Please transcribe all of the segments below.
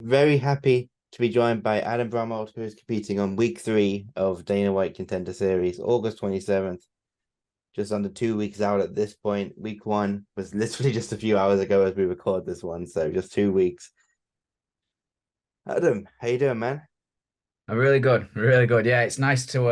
very happy to be joined by Adam Bramhald, who is competing on week 3 of Dana White Contender Series, August 27th. Just under 2 weeks out at this point. Week 1 was literally just a few hours ago as we record this one, so just 2 weeks. Adam, how you doing, man? I'm really good, really good. Yeah, it's nice to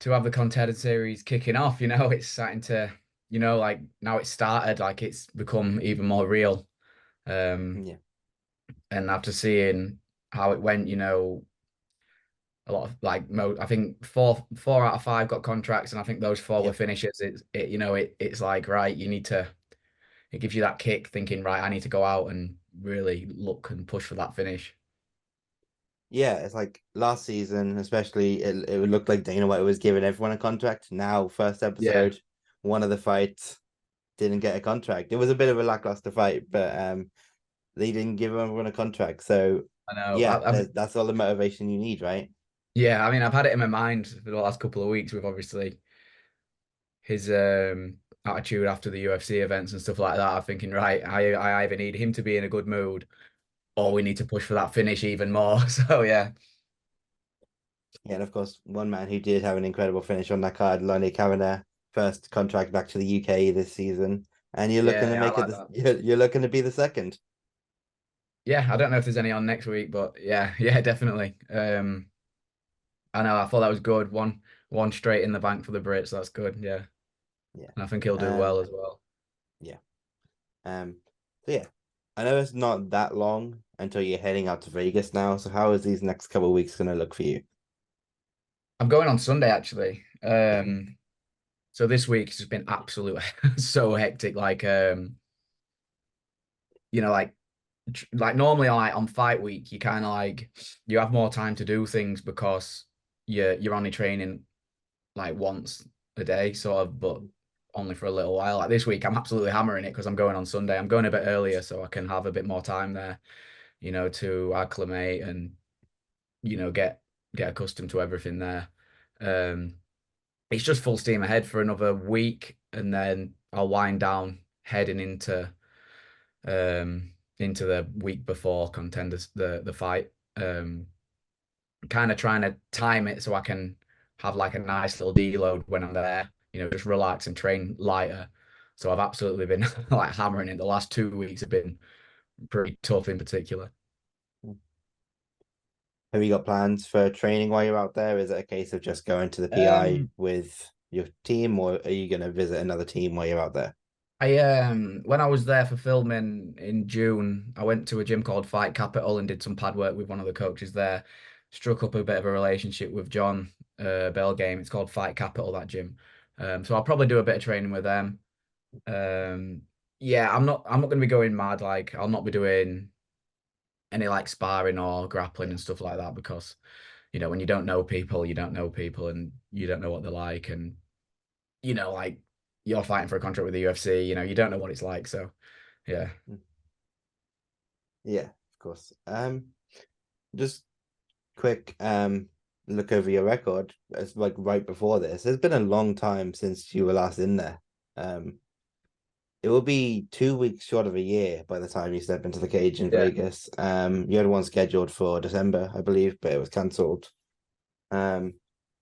have the Contender series kicking off. It's starting to, like now it's started, like it's become even more real. Um, Yeah, and after seeing how it went, a lot of like I think four out of five got contracts, and I think those four were yep. finishers. It's like right, it gives you that kick, thinking right, I need to go out and really look and push for that finish. Yeah, it's like last season, especially, it would look like Dana White was giving everyone a contract. Now, first Yeah, episode, one of the fights didn't get a contract. It was a bit of a lackluster fight, but they didn't give everyone a contract. So I know. yeah, that's all the motivation you need, right? Yeah, I mean, I've had it in my mind for the last couple of weeks with obviously his attitude after the UFC events and stuff like that. I'm thinking, right, I either need him to be in a good mood or we need to push for that finish even more. So yeah. Yeah, and of course, one man who did have an incredible finish on that card, Lonnie Kavanagh, first contract back to the UK this season, and you're looking Yeah, to yeah, I make it. like that. You're looking to be the second. Yeah, I don't know if there's any on next week, but yeah, yeah, definitely. I know, I thought that was good. One straight in the bank for the Brits. That's good. Yeah. Yeah. And I think he'll do Um. well as well. Yeah. So yeah, I know it's not that long until you're heading out to Vegas now. So how is these next couple of weeks going to look for you? I'm going on Sunday actually. Yeah. So this week has just been absolute so hectic. Like normally like on fight week you kind of like you have more time to do things because you're only training like once a day sort of, but only for a little while. Like this week I'm absolutely hammering it because I'm going on Sunday. I'm going a bit earlier so I can have a bit more time there, to acclimate and get accustomed to everything there. um it's just full steam ahead for another week, and then I'll wind down heading into the week before contenders the fight. Kind of trying to time it so I can have like a nice little deload when I'm there, just relax and train lighter. So I've absolutely been like hammering it. The last 2 weeks have been pretty tough in particular. Have you got plans for training while you're out there? Is it a case of just going to the PI Um, with your team, or are you going to visit another team while you're out there? I when I was there for filming in June, I went to a gym called Fight Capital and did some pad work with one of the coaches there. Struck up a bit of a relationship with John Belgame. It's called Fight Capital, that gym. So I'll probably do a bit of training with them. Um, yeah, I'm not going to be going mad. Like I'll not be doing any like sparring or grappling Yeah. and stuff like that because when you don't know people, you don't know people and you don't know what they're like, and like you're fighting for a contract with the UFC, you don't know what it's like. So yeah. Yeah, of course. Just quick look over your record. It's like right before this. It's been a long time since you were last in there. Um, it will be 2 weeks short of a year by the time you step into the cage in Yeah. Vegas. You had one scheduled for December, I believe, but it was cancelled. Um,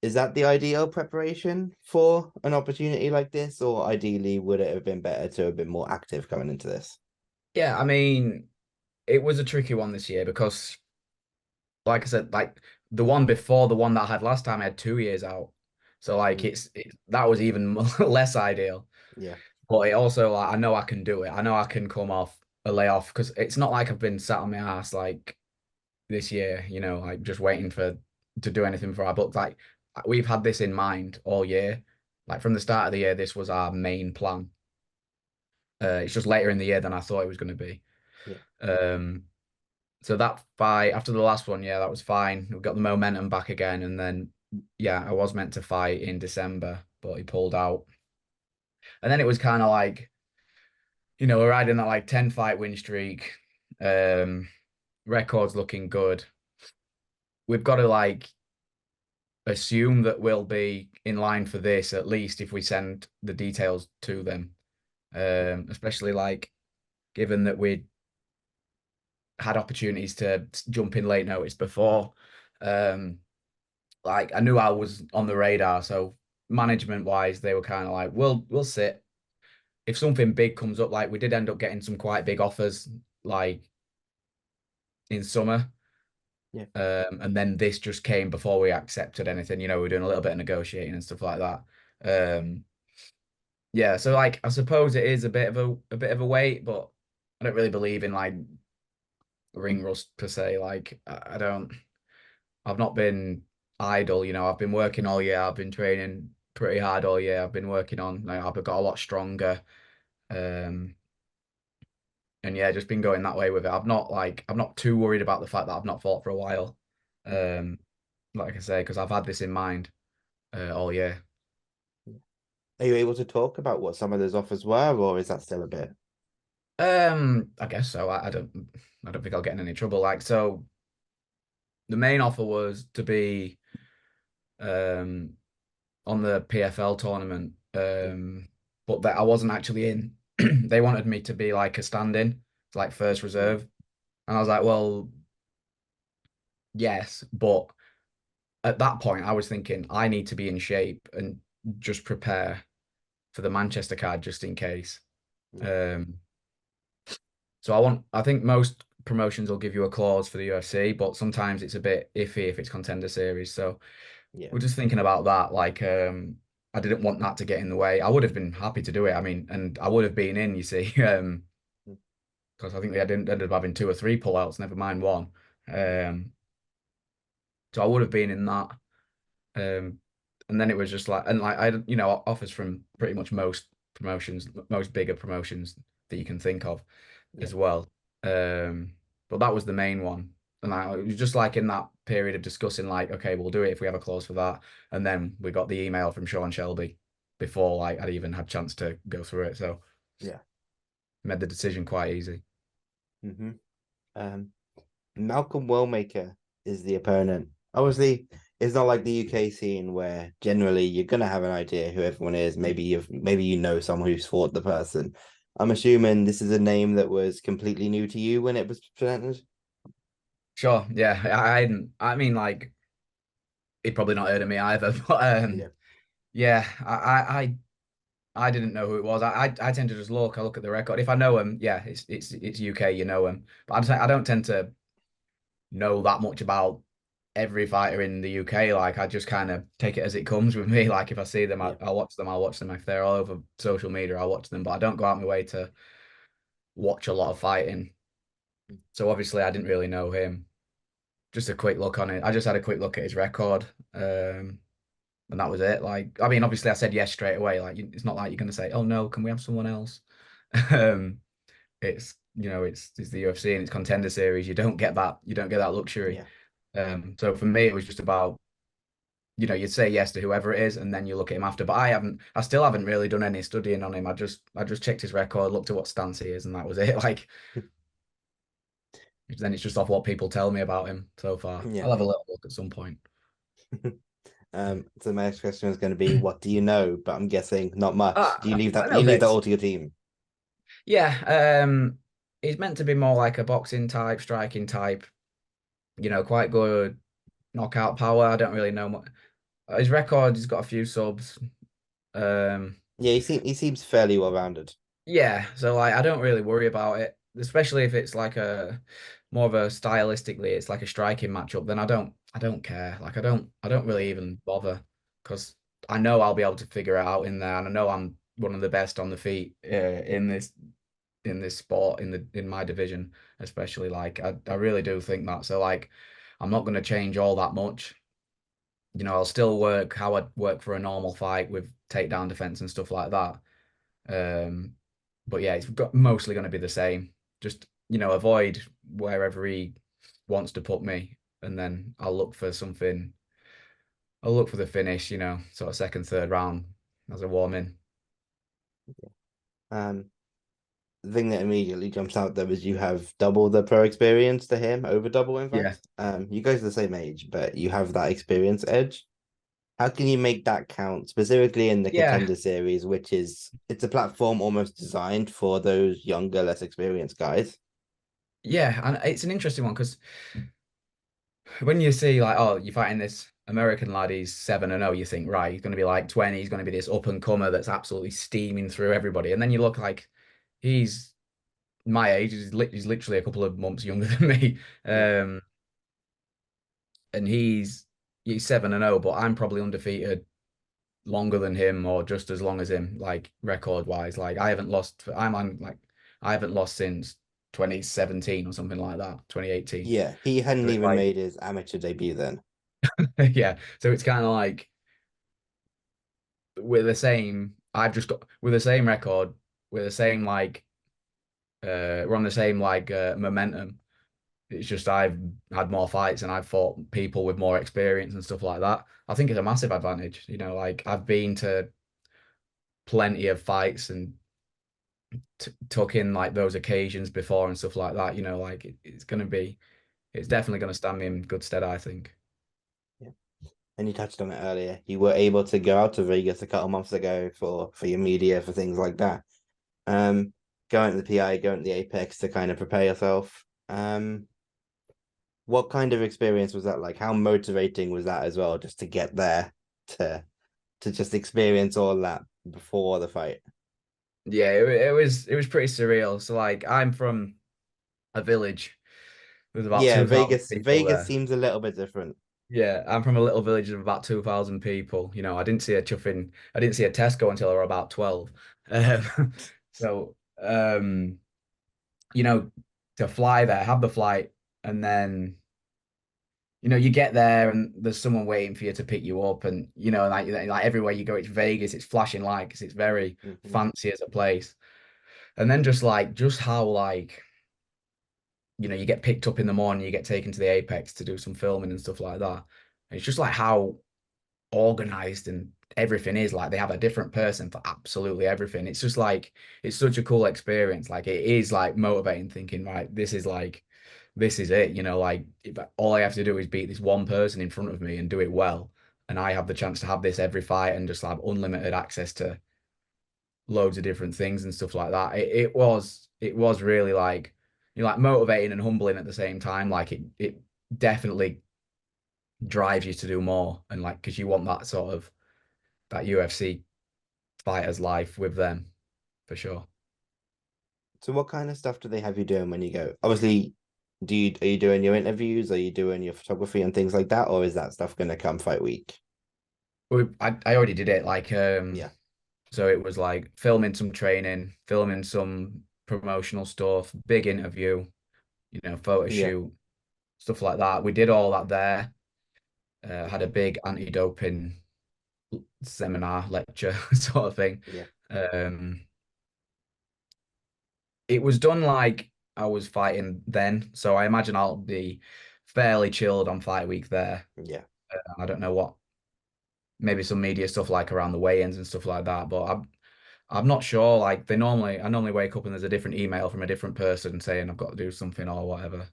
is that the ideal preparation for an opportunity like this, or ideally would it have been better to have been more active coming into this? Yeah, I mean, it was a tricky one this year because, like I said, like the one before the one that I had last time, I had 2 years out. So like Mm, that was even less ideal. yeah, But it also like I know I can do it. I know I can come off a layoff because it's not like I've been sat on my ass like this year, like just waiting for to do anything for our book. Like we've had this in mind all year. Like from the start of the year, this was our main plan. It's just later in the year than I thought it was going to be. yeah. Um, so that fight after the last one, yeah, that was fine. We got the momentum back again, and then yeah, I was meant to fight in December, but he pulled out. And then it was kind of like, we're riding that like 10 fight win streak. Um, Records looking good. We've got to like assume that we'll be in line for this at least if we send the details to them. Especially like given that had opportunities to jump in late notice before. Like I knew I was on the radar, so management wise, they were kind of like, we'll sit. If something big comes up, like we did end up getting some quite big offers, like in summer. Yeah. And then this just came before we accepted anything. We were doing a little bit of negotiating and stuff like that. Yeah, so like I suppose it is a bit of a wait, but I don't really believe in like ring rust per se. Like I don't. I've not been idle. I've been working all year. I've been training pretty hard all year. I've been working on. Like, I've got a lot stronger. Um, and yeah, just been going that way with it. I'm not too worried about the fact that I've not fought for a while. Um, like I say, because I've had this in mind all year. Are you able to talk about what some of those offers were, or is that still a bit? I guess so. I don't think I'll get in any trouble. Like, so the main offer was to be um on the PFL tournament, Yeah. but that I wasn't actually in. They wanted me to be like a stand-in, like first Yeah. reserve, and I was like, well, yes, but at that point, I was thinking I need to be in shape and just prepare for the Manchester card just in case. Yeah. Um, so I think most promotions will give you a clause for the UFC, but sometimes it's a bit iffy if it's Contender Series. So Yeah. we're just thinking about that. Like, I didn't want that to get in the way. I would have been happy to do it. I mean, and I would have been in, you see, because I think they ended up having two or three pullouts, never mind one. Um, so I would have been in that. Um, and then it was just like, and like offers from pretty much most promotions, most bigger promotions that you can think of Yeah. as well. Um, but that was the main one. And it was just like in that period of discussing, like, okay, we'll do it if we have a clause for that. And then we got the email from Sean Shelby before like I'd even had chance to go through it. So Yeah. made the decision quite easy. Mm-hmm. Um, Malcolm Wellmaker is the opponent. Obviously, it's not like the UK scene where generally you're gonna have an idea who everyone is. Maybe you know someone who's fought the person. I'm assuming this is a name that was completely new to you when it was presented. Sure, yeah. I mean, like, he'd probably not heard of me either, but Yeah. yeah, I didn't know who it was. I tend to just look. I look at the record. If I know him, yeah, it's UK. You know him, but I don't tend to know that much about every fighter in the UK. Like I just kind of take it as it comes with me. Like if I see them, Yeah. I'll watch them. I'll watch them if they're all over social media. I'll watch them, but I don't go out my way to watch a lot of fighting. So obviously, I didn't really know him. Just a quick look on it. I just had a quick look at his record. And that was it. Like, I mean, obviously, I said yes straight away. Like, it's not like you're going to say, "Oh no, can we have someone else?" um, it's the UFC and it's Contender Series. You don't get that. You don't get that luxury. Yeah. So for me, it was just about you'd say yes to whoever it is, and then you look at him after. But I still haven't really done any studying on him. I just checked his record, looked at what stance he is, and that was it. Like, then it's just off what people tell me about him so far. Yeah. I'll have a little look at some point. So my next question is going to be, what do you know? But I'm guessing not much. Do you leave I that? know You leave that bits. all to your team? Yeah, he's meant to be more like a boxing type, striking type. Quite good knockout power. I don't really know much. His record, he's got a few subs. Um, Yeah, he seems fairly well rounded. yeah, so like I don't really worry about it, especially if it's like a more of a stylistically, it's like a striking matchup. Then I don't care. Like I don't really Yeah. even bother because I know I'll be able to figure it out in there, and I know I'm one of the best on the feet in this sport in my division, especially like I really do think that. So like I'm not going to change all that much. I'll still work how I'd work for a normal fight with takedown defense and stuff like that. Um, but yeah, mostly going to be the same. Just avoid wherever he wants to put me, and then I'll look for something. I'll look for the finish. Sort of second, third round as a warm in. Um, the thing that immediately jumps out there is you have double the pro experience to him, over double, in Yeah, fact. You guys are the same age, but you have that experience edge. How can you make that count, specifically in the yeah. Contender Series, which is it's a platform almost designed for those younger, less experienced guys? yeah, and it's an interesting one because when you see like, oh, you're fighting this American lad, he's 7-0, you think, right, he's going to be like 20, he's going to be this up and comer that's absolutely steaming through everybody. And then you look like he's my age, he's literally a couple of months younger than me. Yeah. Um, and he's 7-0, but I'm probably undefeated longer than him or just as long as him, like record wise. Like I'm on like I haven't lost since 2017 or something like that, 2018. Yeah, he So hadn't it's even like, made his amateur debut then. yeah. So it's kind of like we're the same. I've just got with the same record, we're the same like we're on the same like momentum. It's just I've had more fights and I've fought people with more experience and stuff like that. I think it's a massive advantage. Like I've been to plenty of fights and t took in like those occasions before and stuff like that. Like it's definitely gonna stand me in good stead, I think. Yeah. And you touched on it earlier. You were able to go out to Vegas a couple months ago for your media, for things like that. Um, Going to the PI, going to the Apex to kind of prepare yourself. What kind of experience was that like? How motivating was that as well, just to get there to to just experience all that before the fight? Yeah, it was pretty surreal. So like I'm from a village. There's about Yeah, 2,000 people Vegas there. seems a little bit different. Yeah, I'm from a little village of about 2,000 people. I didn't see a Tesco until I was about 12. So, to fly there, have the flight, and then, you get there and there's someone waiting for you to pick you up. And, like everywhere you go, it's Vegas, it's flashing lights, it's very Hmm. fancy as a place. And then just how, like, you get picked up in the morning, you get taken to the Apex to do some filming and stuff like that. And it's just like how organized and everything is like they have a different person for absolutely everything. It's just like it's such a cool experience. Like it is like motivating thinking, right, this is it, like if all I have to do is beat this one person in front of me and do it well. And I have the chance to have this every fight and just have unlimited access to loads of different things and stuff like that. It was really like like motivating and humbling at the same time. Like it definitely drives you to do more and like because you want that sort of that UFC fighter's life with them for sure. So what kind of stuff do they have you doing when you go? Obviously, are you doing your interviews? Are you doing your photography and things like that, or is that stuff going to come fight week? I already did it like Yeah, so it was like filming some training, filming some promotional stuff, big interview, photo yeah, shoot, stuff like that. We did all that there. Had a big anti-doping seminar lecture sort of thing. yeah, Um, it was done like I was fighting then, so I imagine I'll be fairly chilled on fight week there. yeah. I don't know what maybe some media stuff like around the weigh-ins and stuff like that. But I'm not sure. Like I normally wake up and there's a different email from a different person saying I've got to do something or whatever.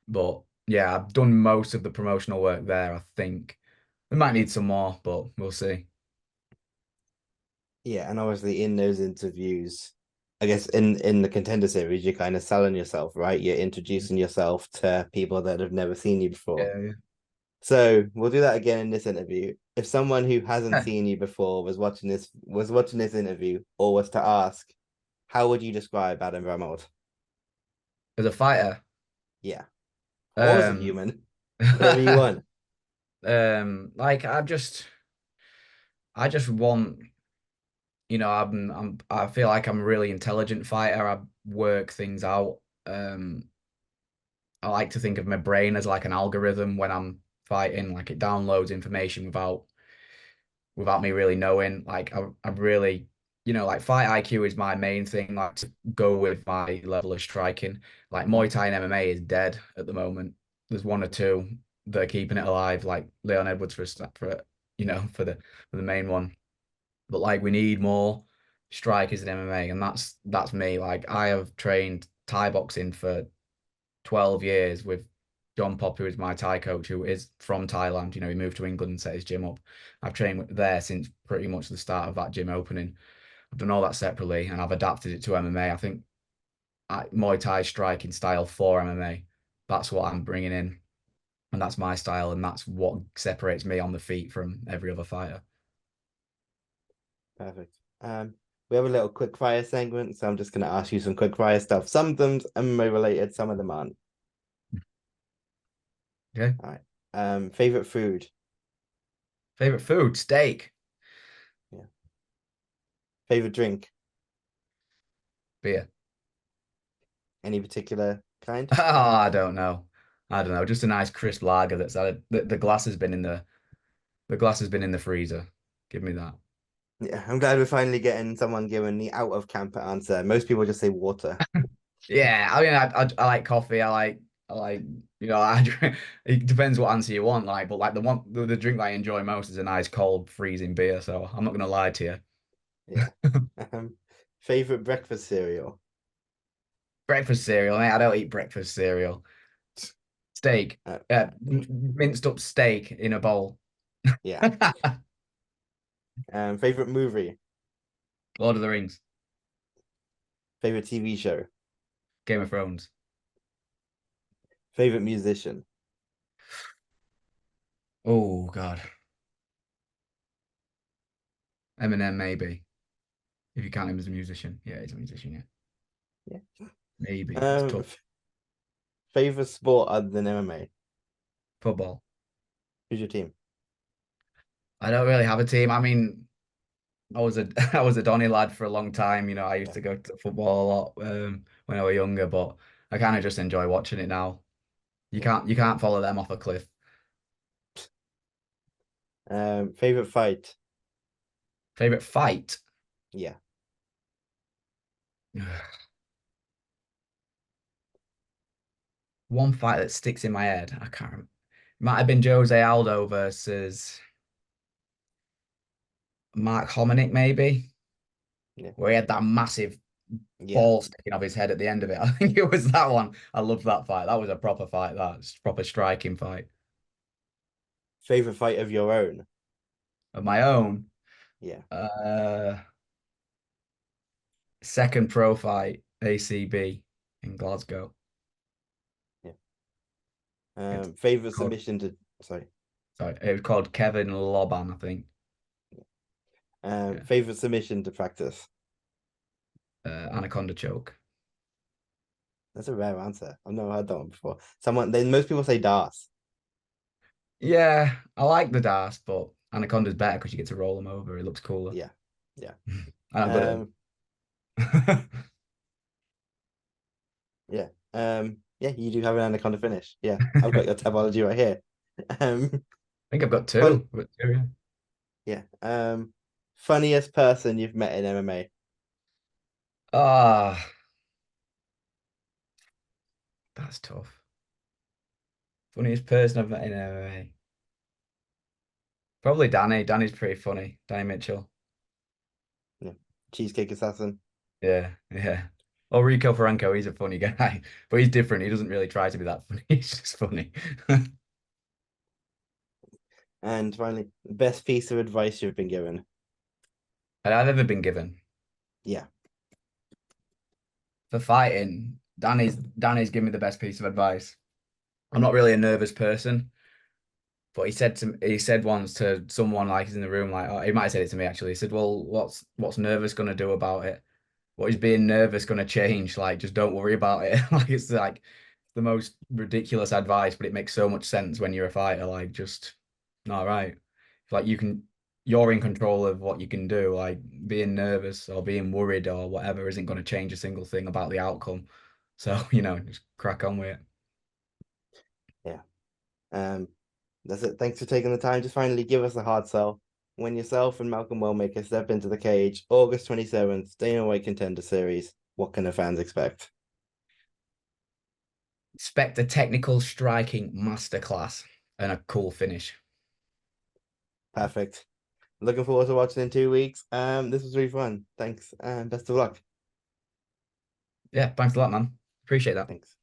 But yeah, I've done most of the promotional work there. I think we might need some more, but we'll see. Yeah, and obviously in those interviews, I guess in the Contender series, you're kind of selling yourself, right? You're introducing yourself to people that have never seen you before. Yeah, So we'll do that again in this interview. If someone who hasn't yeah. seen you before was watching this interview or was to ask, how would you describe Adam Bramhald? As a fighter, Yeah. Or as a um, human, whatever you want. like I just want, I feel like I'm a really intelligent fighter. I work things out. Um, I like to think of my brain as like an algorithm when I'm fighting, like it downloads information without me really knowing. Like I really, like fight IQ is my main thing, like to go with my level of striking. Like Muay Thai and MMA is dead at the moment. There's one or two that are keeping it alive, like Leon Edwards for the main one. But like we need more strikers in MMA, and that's me. Like I have trained Thai boxing for 12 years with John Pop, who is my Thai coach, who is from Thailand. He moved to England and set his gym up. I've trained there since pretty much the start of that gym opening. I've done all that separately and I've adapted it to MMA. I think Muay Thai striking style for MMA. That's what I'm bringing in, and that's my style, and that's what separates me on the feet from every other fighter. Perfect. We have a little quick fire segment, so I'm just gonna ask you some quick fire stuff. Some of them's MMA related, some of them aren't. Okay. All right. Favorite food? Favorite food? Steak. Yeah. Favorite drink? Beer. Any particular kind? Oh, I don't know. I don't know. Just a nice crisp lager that's the glass has been in the glass has been in the freezer. Give me that. Yeah, I'm glad we're finally getting someone giving the out of camper answer. Most people just say water. Yeah, I mean, I like coffee. I like I drink, it depends what answer you want. Like, but like the drink that I enjoy most is a nice cold freezing beer. So I'm not gonna lie to you. Yeah. Favorite breakfast cereal? Breakfast cereal, mate. I don't eat breakfast cereal. Steak, Uh, minced up steak in a bowl. yeah. Favorite movie? Lord of the Rings, Favorite TV show? Game of Thrones. Favorite musician? Oh God, Eminem maybe. If you count him as a musician, yeah, he's a musician. Yeah, Yeah. maybe it's Um, tough. f- Favorite sport other than MMA? Football. Who's your team? I don't really have a team. I mean, I was a I was a Donny lad for a long time. I used Yeah. to go to football a lot when I was younger, but I kind of just enjoy watching it now. Yeah. You can't follow them off a cliff. Favorite fight? Favorite fight? Yeah. One fight that sticks in my head. I can't remember. Might have been Jose Aldo versus Mark Hominick, maybe, Yeah. where he had that massive Yeah. ball sticking off his head at the end of it. I think it was that one. I loved that fight. That was a proper fight. That's proper striking fight. Favorite fight of your own? Of my own, Yeah. uh, second pro fight, ACB in Glasgow. Yeah. It's Favorite called, submission to sorry. sorry, it was called Kevin Loban, I think. Yeah. Favorite submission to practice? Anaconda choke. That's a rare answer. I've never heard that one before. Most people say Das. Yeah, I like the DAS, but Anaconda's better because you get to roll them over. It looks cooler. Yeah. Yeah. And I'm good at Um, them. yeah. Yeah, you do have an anaconda finish. Yeah, I've got your tabology right here. Um, I think I've got fun, two. Yeah. yeah. Funniest person you've met in MMA? Ah, that's tough. Funniest person I've met in MMA. Probably Danny. Danny's pretty funny. Danny Mitchell. Yeah. Cheesecake Assassin. Yeah, yeah. Or Rico Franco, he's a funny guy, but he's different. He doesn't really try to be that funny. He's just funny. And finally, best piece of advice you've been given? And I've ever been given Yeah. for fighting. Danny's given me the best piece of advice. I'm not really a nervous person. But he said once to someone like he's in the room, like he might have said it to me actually. He said, "Well, what's nervous gonna do about it? What is being nervous gonna change? Like, just don't worry about it." Like it's like the most ridiculous advice, but it makes so much sense when you're a fighter. Like, just all right, like you're in control of what you can do. Like being nervous or being worried or whatever isn't gonna change a single thing about the outcome. So just crack on with it. Yeah. Um, that's it. Thanks for taking the time to finally give us a hard sell. When yourself and Malcolm Wellmaker step into the cage, August 27th, Dana White Contender Series, what can the fans expect? Expect a technical striking masterclass and a cool finish. Perfect. Looking forward to watching in 2 weeks. This was really fun. Thanks and best of luck. Yeah, thanks a lot, man. Appreciate that. Thanks.